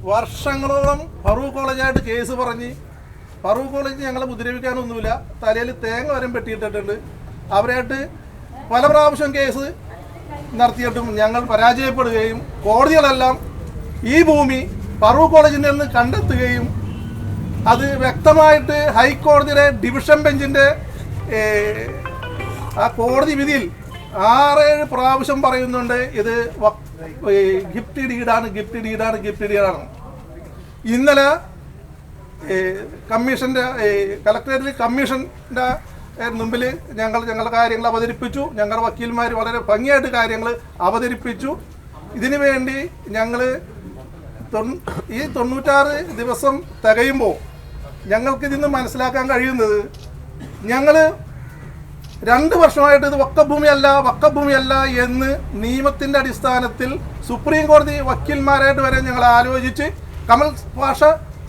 വർഷങ്ങളോളം ഫറൂഖ് കോളേജായിട്ട് കേസ് പറഞ്ഞ് ഫറൂഖ് കോളേജ് ഞങ്ങളെ ഉപദ്രവിക്കാനൊന്നുമില്ല, തലയിൽ തേങ്ങ വരെ പെട്ടിയിട്ടിട്ടുണ്ട്. അവരായിട്ട് പല പ്രാവശ്യം കേസ് നടത്തിയിട്ടും ഞങ്ങൾ പരാജയപ്പെടുകയും കോടതികളെല്ലാം ഈ ഭൂമി ഫറൂഖ് കോളേജിൽ നിന്ന് കണ്ടെത്തുകയും അത് വ്യക്തമായിട്ട് ഹൈക്കോടതിയുടെ ഡിവിഷൻ ബെഞ്ചിൻ്റെ ആ കോടതി വിധിയിൽ 6-7 പ്രാവശ്യം പറയുന്നുണ്ട് ഇത് ഗിഫ്റ്റ് ഡീഡാണ്. ഇന്നലെ കമ്മീഷൻ്റെ കളക്ടറേറ്റിൽ കമ്മീഷൻ്റെ മുമ്പിൽ ഞങ്ങളുടെ കാര്യങ്ങൾ അവതരിപ്പിച്ചു. ഞങ്ങളുടെ വക്കീൽമാർ വളരെ ഭംഗിയായിട്ട് കാര്യങ്ങൾ അവതരിപ്പിച്ചു. ഇതിനു വേണ്ടി ഞങ്ങൾ ഈ 96 ദിവസം തികയുമ്പോൾ ഞങ്ങൾക്കിതിന്ന് മനസ്സിലാക്കാൻ കഴിയുന്നത്, ഞങ്ങൾ 2 വർഷമായിട്ട് ഇത് വക്കഭൂമിയല്ല എന്ന് നിയമത്തിൻ്റെ അടിസ്ഥാനത്തിൽ സുപ്രീം കോടതി വക്കീൽമാരായിട്ട് വരെ ഞങ്ങൾ ആലോചിച്ച് കമൽ പാഷ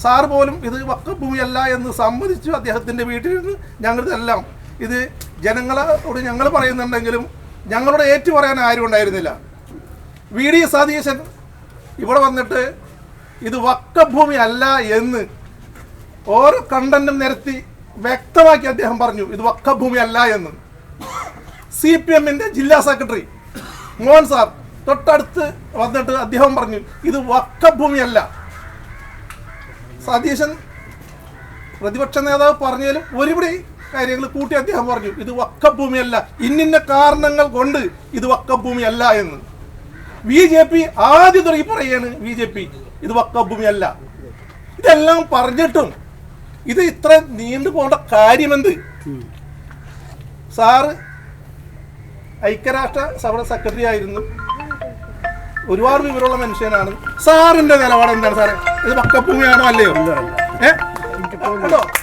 സാർ പോലും ഇത് വക്കഭൂമിയല്ല എന്ന് സമ്മതിച്ചു. അദ്ദേഹത്തിൻ്റെ വീട്ടിൽ നിന്ന് ഞങ്ങളിതെല്ലാം ഇത് ജനങ്ങളോട് ഞങ്ങൾ പറയുന്നുണ്ടെങ്കിലും ഞങ്ങളോട് ഏറ്റു പറയാൻ ആരും ഉണ്ടായിരുന്നില്ല. VD സതീശൻ ഇവിടെ വന്നിട്ട് ഇത് വക്കഭൂമി അല്ല എന്ന് ഓരോ കണ്ടന്റും നിരത്തി വ്യക്തമാക്കി അദ്ദേഹം പറഞ്ഞു ഇത് വക്കഭൂമി അല്ല എന്ന്. CPMൻ്റെ ജില്ലാ സെക്രട്ടറി മോഹൻ സാർ തൊട്ടടുത്ത് വന്നിട്ട് അദ്ദേഹം പറഞ്ഞു ഇത് വക്കഭൂമിയല്ല. സതീശൻ പ്രതിപക്ഷ നേതാവ് പറഞ്ഞാലും ഒരുപടി കാര്യങ്ങൾ കൂട്ടി അദ്ദേഹം പറഞ്ഞു ഇത് വക്കഭൂമിയല്ല, ഇന്നിന്ന കാരണങ്ങൾ കൊണ്ട് ഇത് വക്കഭൂമിയല്ല എന്ന്. BJP ആദ്യം തുടങ്ങി പറയാണ് BJP ഇത് വക്കഭൂമിയല്ല. ഇതെല്ലാം പറഞ്ഞിട്ടും ഇത് ഇത്ര നീണ്ടു പോകേണ്ട കാര്യമെന്ത്? സാറ് ഐക്യരാഷ്ട്ര സഭ സെക്രട്ടറി ആയിരുന്നു, ഒരുപാട് വിവരമുള്ള മനുഷ്യനാണ്. സാറിന്റെ നിലപാട് എന്താണ് സാറേ? ഇത് വക്കഭൂമിയാണോ അല്ലയോ?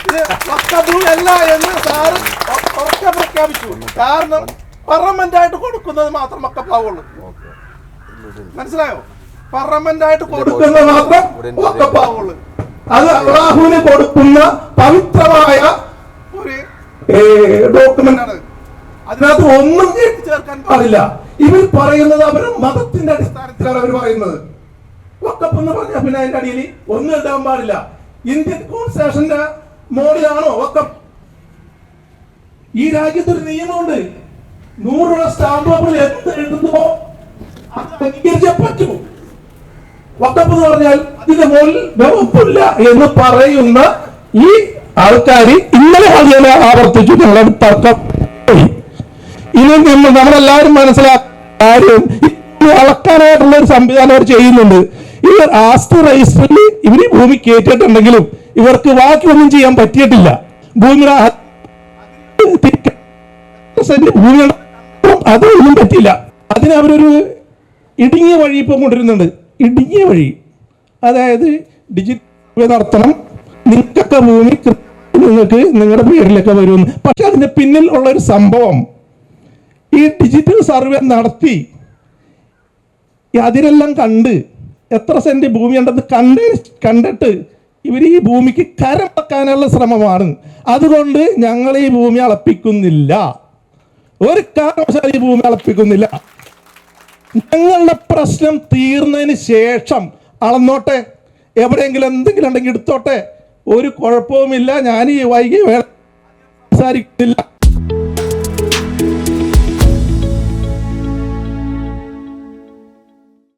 ഇത് വക്കഭൂമി അല്ല എന്ന് സാറ് ഉറക്കെ പ്രഖ്യാപിച്ചു. കാരണം പാർലമെന്റായിട്ട് കൊടുക്കുന്നത് മാത്രം വക്കപ്പാവുള്ളൂ. മനസ്സിലായോ? പാർലമെന്റായിട്ട് കൊടുക്കുന്നത് മാത്രം വക്കപ്പാവുള്ളൂ. അത് അള്ളാഹുവിന് കൊടുക്കുന്ന പവിത്രമായ ഒരു ഡോക്യുമെന്റ് ആണ്. അതിനകത്ത് ഒന്നും ചേർക്കാൻ പാടില്ല. ഇവർ പറയുന്നത് അവരുടെ മതത്തിന്റെ അടിസ്ഥാനത്തിലാണ് അവർ പറയുന്നത്. വക്കഫ് എന്ന് പറഞ്ഞാൽ പിന്നെ അതിന്റെ അടിയിൽ ഒന്നും എഴുതാൻ പാടില്ല. ഇന്ത്യൻ കോൺസ്റ്റിറ്റ്യൂഷന്റെ മോഡിലാണോ വക്കഫ്? ഈ രാജ്യത്തൊരു നിയമമുണ്ട്, 100 സ്റ്റാമ്പ് പേപ്പറിൽ എന്ത് എഴുതുന്നോ അത് അംഗീകരിച്ചേ പറ്റൂ. വക്കഫ് എന്ന് പറഞ്ഞാൽ അതിന്റെ മുകളിൽ വകുപ്പില്ല എന്ന് പറയുന്ന ഈ ആൾക്കാർ ഇന്നലെ വളരെ ആവർത്തിച്ചു. ഞങ്ങളുടെ തർക്കം ഇനി നമ്മളെല്ലാവരും മനസ്സിലാക്കുന്ന കാര്യം, അളക്കാനായിട്ടുള്ള ഒരു സംവിധാനം അവർ ചെയ്യുന്നുണ്ട്. ഇവർ ആസ്തി രജിസ്റ്ററിൽ ഇവർ ഭൂമി കയറ്റിയിട്ടുണ്ടെങ്കിലും ഇവർക്ക് ബാക്കിയൊന്നും ചെയ്യാൻ പറ്റിയിട്ടില്ല. ഭൂമിയുടെ അതൊന്നും പറ്റില്ല. അതിന് അവരൊരു ഇടുങ്ങിയ വഴി ഇപ്പം കൊണ്ടുവരുന്നുണ്ട്. ഇടുങ്ങിയ വഴി, അതായത് ഡിജിറ്റൽ നടത്തണം, നിങ്ങൾക്കൊക്കെ ഭൂമി നിങ്ങൾക്ക് നിങ്ങളുടെ പേരിലൊക്കെ വരുമെന്ന്. പക്ഷെ അതിന് പിന്നിൽ ഉള്ളൊരു സംഭവം, ഈ ഡിജിറ്റൽ സർവേ നടത്തി അതിനെല്ലാം കണ്ട് എത്ര സെന്റ് ഭൂമി ഉണ്ടെന്ന് കണ്ടിട്ട് ഇവർ ഈ ഭൂമിക്ക് കരം വെക്കാനുള്ള ശ്രമമാണ്. അതുകൊണ്ട് ഞങ്ങൾ ഈ ഭൂമി അളപ്പിക്കുന്നില്ല, ഒരു കാരണവശാലും ഈ ഭൂമി അളപ്പിക്കുന്നില്ല. ഞങ്ങളുടെ പ്രശ്നം തീർന്നതിന് ശേഷം അളന്നോട്ടെ, എവിടെയെങ്കിലും എന്തെങ്കിലും ഉണ്ടെങ്കിൽ എടുത്തോട്ടെ, ഒരു കുഴപ്പവുമില്ല. ഞാൻ ഈ വൈകി സംസാരിക്കുന്നില്ല.